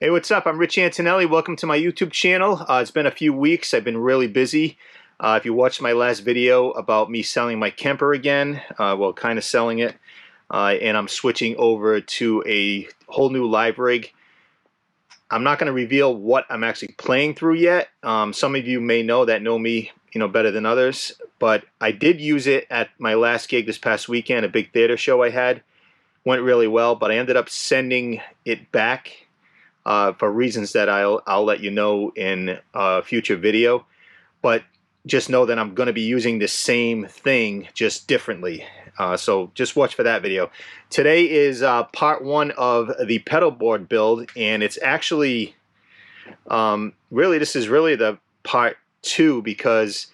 Hey, what's up? I'm Rich Antonelli. Welcome to my YouTube channel. It's been a few weeks. I've been really busy. If you watched my last video about me selling my Kemper again, well, kind of selling it, and I'm switching over to a whole new live rig. I'm not going to reveal what I'm actually playing through yet. Some of you may know me, better than others, but I did use it at my last gig this past weekend, a big theater show I had. Went really well, but I ended up sending it back for reasons that I'll let you know in a future video. But just know that I'm going to be using the same thing, just differently. So just watch for that video. Today is part one of the pedalboard build, and it's actually this is really the part two, because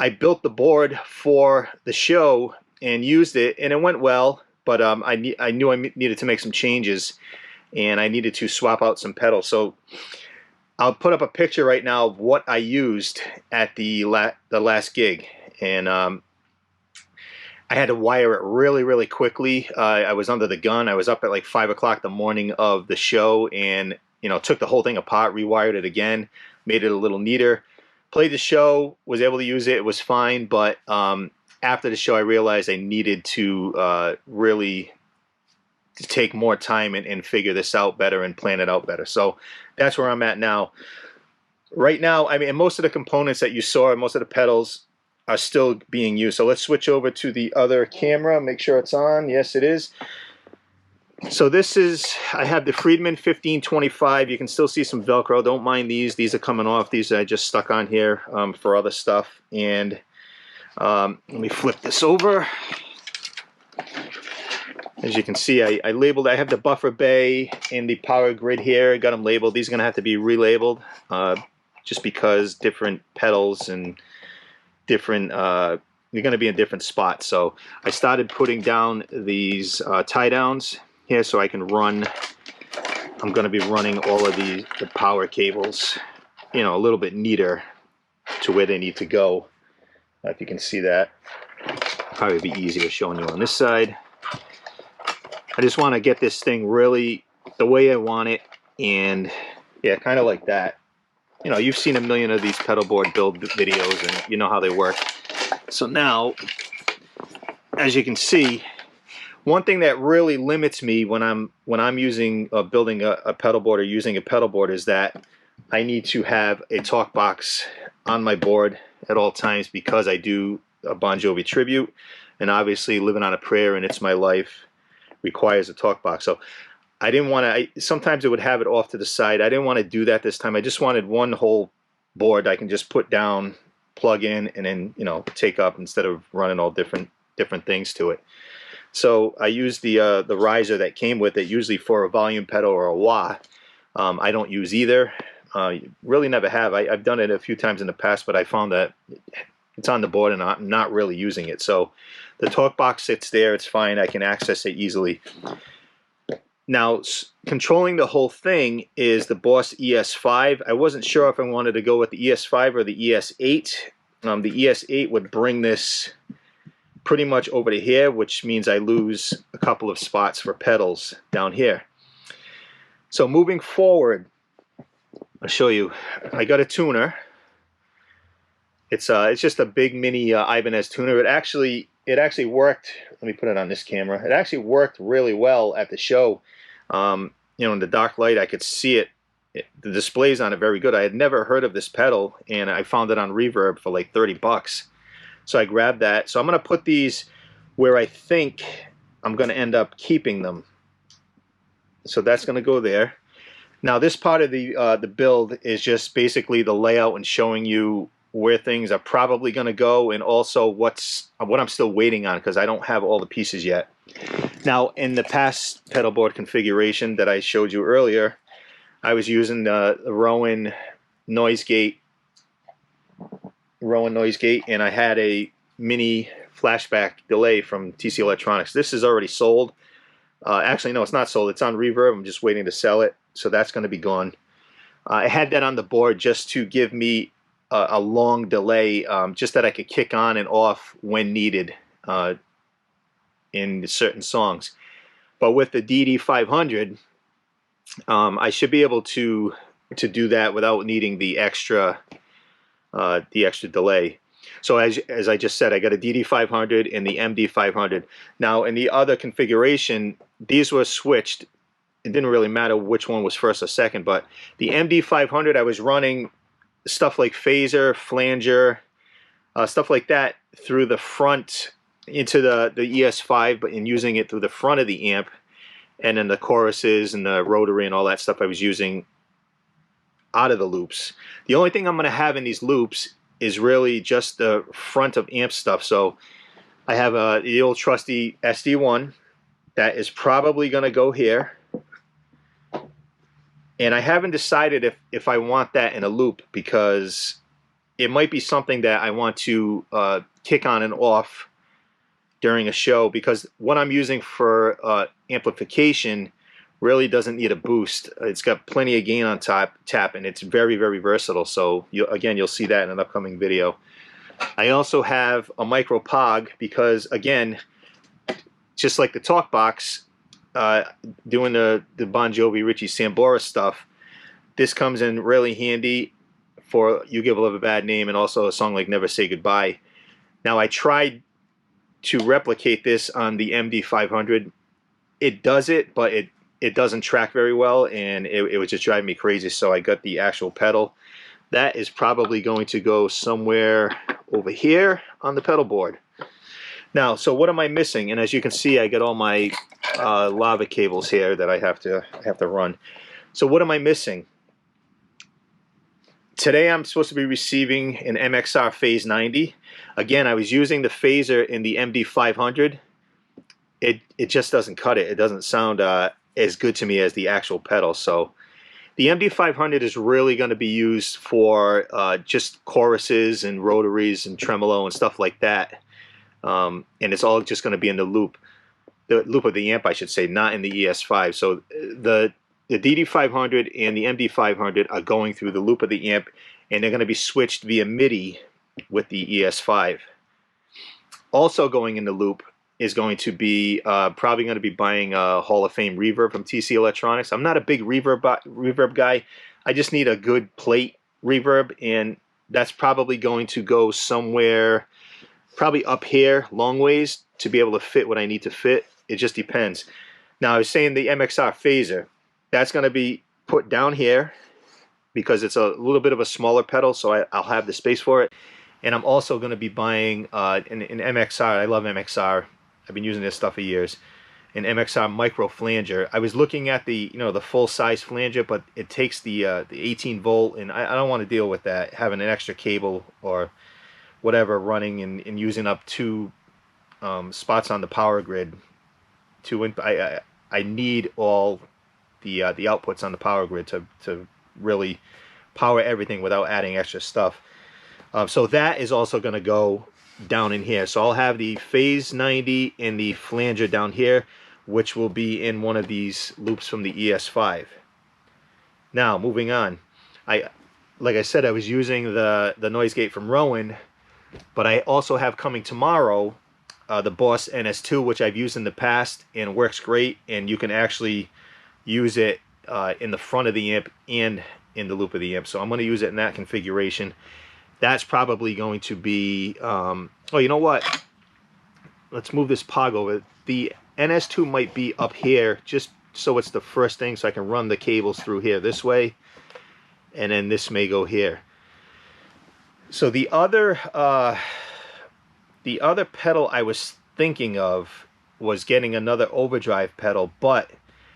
I built the board for the show and used it, and it went well. But I knew I needed to make some changes, and I needed to swap out some pedals. So I'll put up a picture right now of what I used at the last gig, and I had to wire it really quickly. I was under the gun. I was up at like 5 o'clock the morning of the show, and took the whole thing apart, rewired it again, made it a little neater. Played the show, was able to use it. It was fine, but after the show, I realized I needed to really take more time and figure this out better and plan it out better. So that's where I'm at now. Right now, I mean, most of the components that you saw, most of the pedals are still being used. So let's switch over to the other camera, make sure it's on. Yes, it is. So this is, I have the Friedman 1525. You can still see some Velcro. Don't mind these. These are coming off. These I just stuck on here for other stuff. And let me flip this over. As you can see, I labeled, I have the buffer bay and the power grid here. I got them labeled. These are going to have to be relabeled just because different pedals and different, you're going to be in different spots. So I started putting down these tie downs here so I can run. I'm going to be running all of the power cables, a little bit neater to where they need to go. If you can see that, probably be easier showing you on this side. I just want to get this thing really the way I want it, and yeah, kind of like that. You've seen a million of these pedalboard build videos, and you know how they work. So now, as you can see, one thing that really limits me when I'm using building a pedalboard or using a pedalboard is that I need to have a talk box on my board at all times, because I do a Bon Jovi tribute, and obviously living on a prayer and It's My Life requires a talk box. So I didn't want to, sometimes it would have it off to the side. I didn't want to do that this time. I just wanted one whole board I can just put down, plug in, and then take up, instead of running all different things to it. So I used the riser that came with it, usually for a volume pedal or a wah. I don't use either. Really never have. I've done it a few times in the past, but I found that it's on the board and I'm not really using it. So the talk box sits there. It's fine. I can access it easily. Now, controlling the whole thing is the Boss ES5. I wasn't sure if I wanted to go with the ES5 or the ES8. The ES8 would bring this pretty much over to here, which means I lose a couple of spots for pedals down here. So moving forward, I'll show you. I got a tuner. It's just a big mini Ibanez tuner. It actually worked. Let me put it on this camera. It actually worked really well at the show. In the dark light, I could see it. The display's on it very good. I had never heard of this pedal, and I found it on Reverb for like 30 bucks. So I grabbed that. So I'm going to put these where I think I'm going to end up keeping them. So that's going to go there. Now this part of the build is just basically the layout and showing you where things are probably going to go, and also what I'm still waiting on, because I don't have all the pieces yet. Now, in the past pedalboard configuration that I showed you earlier, I was using the Rowan noise gate, and I had a mini flashback delay from TC Electronics. This is already sold. Actually, no, it's not sold. It's on Reverb. I'm just waiting to sell it, so that's going to be gone. I had that on the board just to give me a long delay, just that I could kick on and off when needed in certain songs. But with the DD500, I should be able to do that without needing the extra delay. So as I just said, I got a DD500 and the MD500. Now in the other configuration, these were switched. It didn't really matter which one was first or second, but the MD500 I was running stuff like phaser, flanger, stuff like that through the front into the ES5, but in using it through the front of the amp, and then the choruses and the rotary and all that stuff I was using out of the loops. The only thing I'm going to have in these loops is really just the front of amp stuff. So I have the old trusty SD1 that is probably going to go here. And I haven't decided if I want that in a loop, because it might be something that I want to kick on and off during a show, because what I'm using for amplification really doesn't need a boost. It's got plenty of gain on tap, and it's very, very versatile. So you'll see that in an upcoming video. I also have a micro pog because, again, just like the talk box, doing the Bon Jovi Richie Sambora stuff, this comes in really handy for You Give Love a Bad Name, and also a song like Never Say Goodbye. Now I tried to replicate this on the MD500. It does it, but it doesn't track very well, and it would just drive me crazy. So I got the actual pedal. That is probably going to go somewhere over here on the pedal board. Now, so what am I missing? And as you can see, I got all my lava cables here that I have to run. So what am I missing? Today I'm supposed to be receiving an MXR Phase 90. Again, I was using the phaser in the MD500. It just doesn't cut it. It doesn't sound as good to me as the actual pedal. So the MD500 is really going to be used for just choruses and rotaries and tremolo and stuff like that. And it's all just going to be in the loop of the amp, I should say, not in the ES5. So the DD500 and the MD500 are going through the loop of the amp, and they're going to be switched via MIDI with the ES5. Also going in the loop is going to be probably going to be buying a Hall of Fame reverb from TC Electronics. I'm not a big reverb guy. I just need a good plate reverb, and that's probably going to go somewhere, probably up here, long ways, to be able to fit what I need to fit. It just depends. Now I was saying the MXR phaser, that's going to be put down here because it's a little bit of a smaller pedal, so I'll have the space for it. And I'm also going to be buying an MXR. I love MXR. I've been using this stuff for years. An MXR micro flanger. I was looking at the the full size flanger, but it takes the 18 volt, and I don't want to deal with that, having an extra cable or whatever running and using up two spots on the power grid. I need all the outputs on the power grid to really power everything without adding extra stuff. So that is also going to go down in here. So I'll have the Phase 90 and the flanger down here, which will be in one of these loops from the ES5. Now, moving on. Like I said, I was using the noise gate from Rowan, but I also have coming tomorrow the Boss NS2, which I've used in the past and works great, and you can actually use it in the front of the amp and in the loop of the amp. So I'm going to use it in that configuration. That's probably going to be, oh, you know what? Let's move this pog over. The NS2 might be up here, just so it's the first thing, so I can run the cables through here this way, and then this may go here. So the other pedal I was thinking of was getting another overdrive pedal,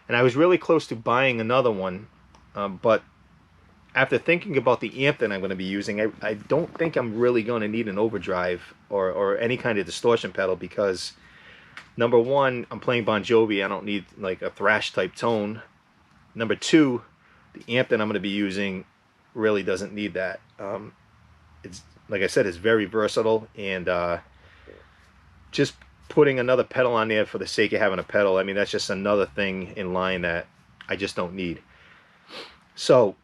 and I was really close to buying another one, but after thinking about the amp that I'm going to be using, I don't think I'm really going to need an overdrive or any kind of distortion pedal, because number one, I'm playing Bon Jovi. I don't need like a thrash type tone. Number two, the amp that I'm going to be using really doesn't need that. It's, like I said, it's very versatile, and just putting another pedal on there for the sake of having a pedal, I mean, that's just another thing in line that I just don't need. So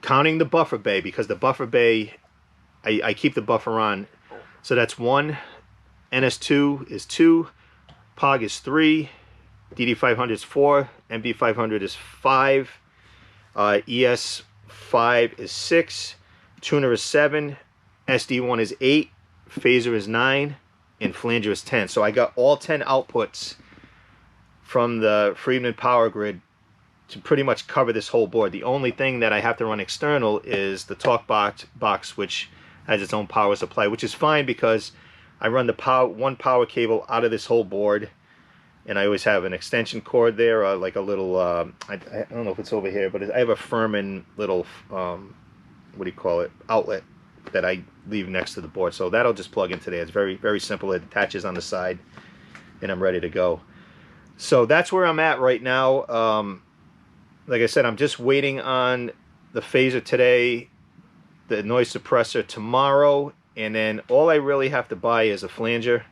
counting the buffer bay, because the buffer bay, I keep the buffer on, so that's 1, NS2 is 2, POG is 3, DD500 is 4, MD500 is 5, ES5 is 6, tuner is 7, SD1 is 8, phaser is 9, and flanger is 10. So I got all 10 outputs from the Friedman power grid to pretty much cover this whole board. The only thing that I have to run external is the talk box, which has its own power supply, which is fine because I run the one power cable out of this whole board, and I always have an extension cord there, like a little, I don't know if it's over here, but I have a Furman little, what do you call it, outlet that I leave next to the board. So that'll just plug into there. It's very, very simple. It attaches on the side, and I'm ready to go. So that's where I'm at right now. Like I said, I'm just waiting on the phaser today, the noise suppressor tomorrow, and then all I really have to buy is a flanger.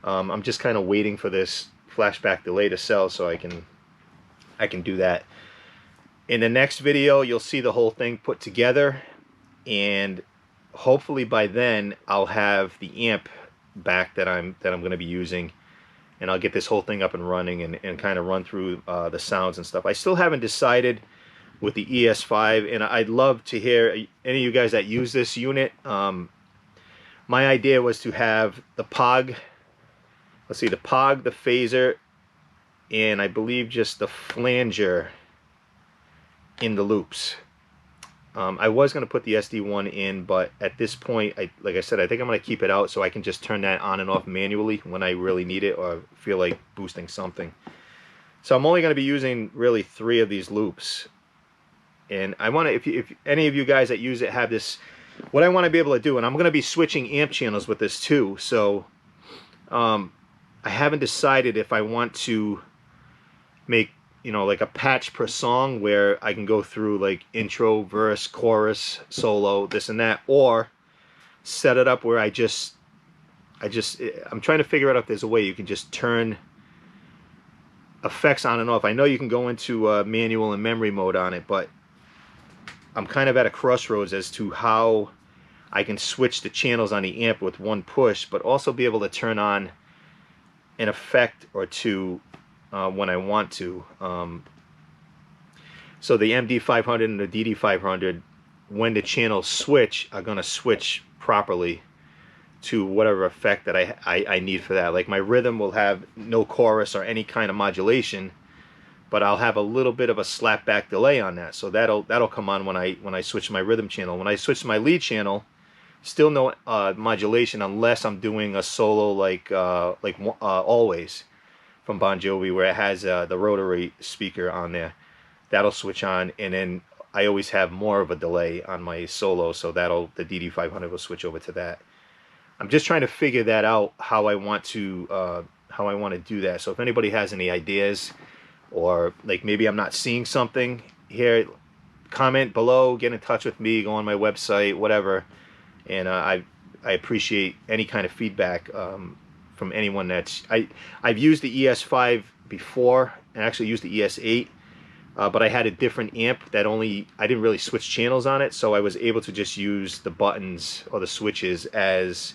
I'm just kind of waiting for this flashback delay to sell so I can do that. In the next video, you'll see the whole thing put together, and hopefully by then I'll have the amp back that I'm going to be using, and I'll get this whole thing up and running and kind of run through the sounds and stuff. I still haven't decided with the ES5, and I'd love to hear any of you guys that use this unit. My idea was to have the POG, let's see, the POG, the phaser, and I believe just the flanger in the loops. I was going to put the SD1 in, but at this point, like I said, I think I'm going to keep it out so I can just turn that on and off manually when I really need it or feel like boosting something. So I'm only going to be using really 3 of these loops. And I want to, if any of you guys that use it have this, what I want to be able to do, and I'm going to be switching amp channels with this too, so I haven't decided if I want to make, you know, like a patch per song where I can go through like intro, verse, chorus, solo, this and that, or set it up where I'm trying to figure out if there's a way you can just turn effects on and off. I know you can go into manual and memory mode on it, but I'm kind of at a crossroads as to how I can switch the channels on the amp with one push, but also be able to turn on an effect or two when I want to. So the MD500 and the DD500, when the channels switch, are going to switch properly to whatever effect that I need for that. Like my rhythm will have no chorus or any kind of modulation, but I'll have a little bit of a slapback delay on that. So that'll come on when I switch my rhythm channel. When I switch to my lead channel, still no modulation unless I'm doing a solo like Always from Bon Jovi, where it has the rotary speaker on there. That'll switch on, and then I always have more of a delay on my solo, so the DD500 will switch over to that. I'm just trying to figure that out, how I want to do that. So if anybody has any ideas, or like maybe I'm not seeing something here, comment below, get in touch with me, go on my website, whatever. And I appreciate any kind of feedback from anyone I've used the ES5 before, and actually used the ES8, but I had a different amp that I didn't really switch channels on it, so I was able to just use the buttons or the switches as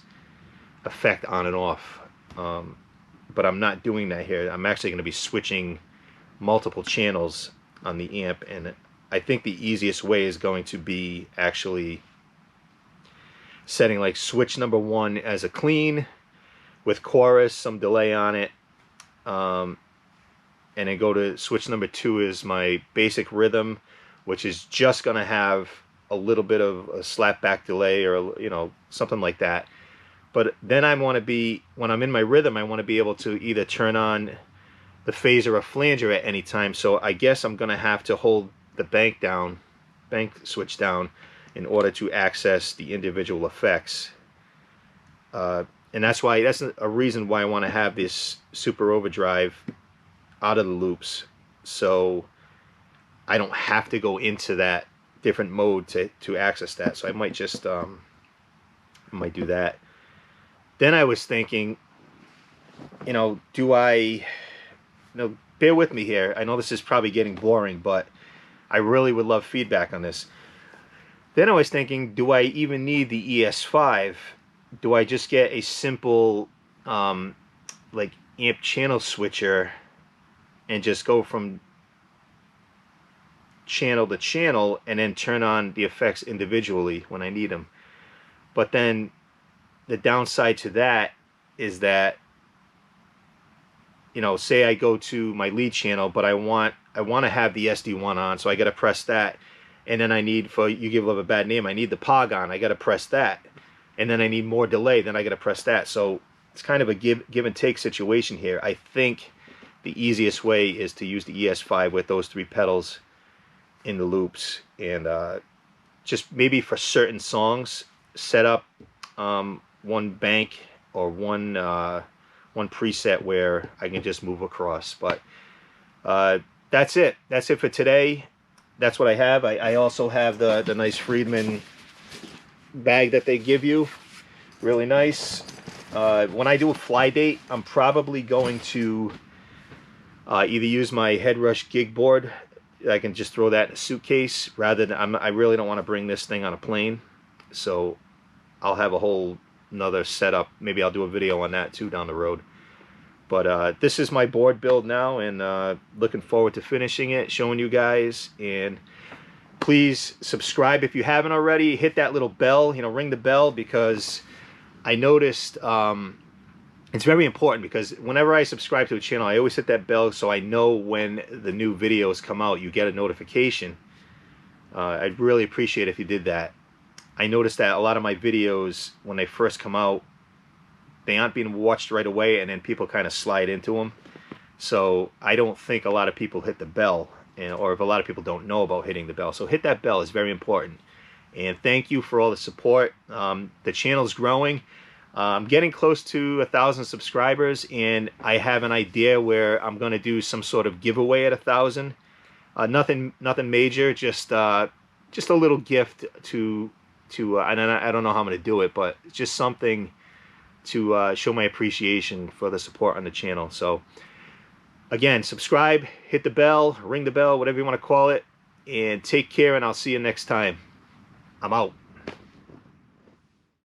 effect on and off. But I'm not doing that here. I'm actually going to be switching multiple channels on the amp, and I think the easiest way is going to be actually setting like switch number 1 as a clean with chorus, some delay on it, and then go to switch number 2 is my basic rhythm, which is just going to have a little bit of a slapback delay, or something like that. But then I want to be, when I'm in my rhythm, I want to be able to either turn on the phaser or flanger at any time. So I guess I'm going to have to hold the bank switch down in order to access the individual effects. And that's a reason why I want to have this super overdrive out of the loops, so I don't have to go into that different mode to access that. So I might just might do that. Then I was thinking, do I, bear with me here. I know this is probably getting boring, but I really would love feedback on this. Then I was thinking, do I even need the ES5? Do I just get a simple like amp channel switcher and just go from channel to channel and then turn on the effects individually when I need them. But then the downside to that is that, you know, say I go to my lead channel, but I want to have the SD1 on, so I got to press that. And then I need, for You Give Love a Bad Name, I need the POG on, I got to press that. And then I need more delay, then I got to press that. So it's kind of a give and take situation here. I think the easiest way is to use the ES5 with those 3 pedals in the loops, and just maybe for certain songs set up one bank or one preset where I can just move across. But that's it for today. That's what I have. I also have the nice Friedman bag that they give you, really nice. When I do a fly date, I'm probably going to either use my Headrush gig board. I can just throw that in a suitcase, rather than I really don't want to bring this thing on a plane, so I'll have a whole another setup. Maybe I'll do a video on that too down the road. But this is my board build now, and looking forward to finishing it, showing you guys. And please subscribe if you haven't already. Hit that little bell, you know, ring the bell, because I noticed it's very important, because whenever I subscribe to a channel, I always hit that bell so I know when the new videos come out. You get a notification. I'd really appreciate if you did that. I noticed that a lot of my videos, when they first come out, they aren't being watched right away, and then people kind of slide into them. So I don't think a lot of people hit the bell, or if a lot of people don't know about hitting the bell. So hit that bell, is very important. And thank you for all the support. The channel's growing. I'm getting close to 1,000 subscribers, and I have an idea where I'm going to do some sort of giveaway at 1,000. Nothing major, just a little gift to and I don't know how I'm going to do it, but just something to show my appreciation for the support on the channel. So again, subscribe, hit the bell, ring the bell, whatever you want to call it, and take care, and I'll see you next time. I'm out.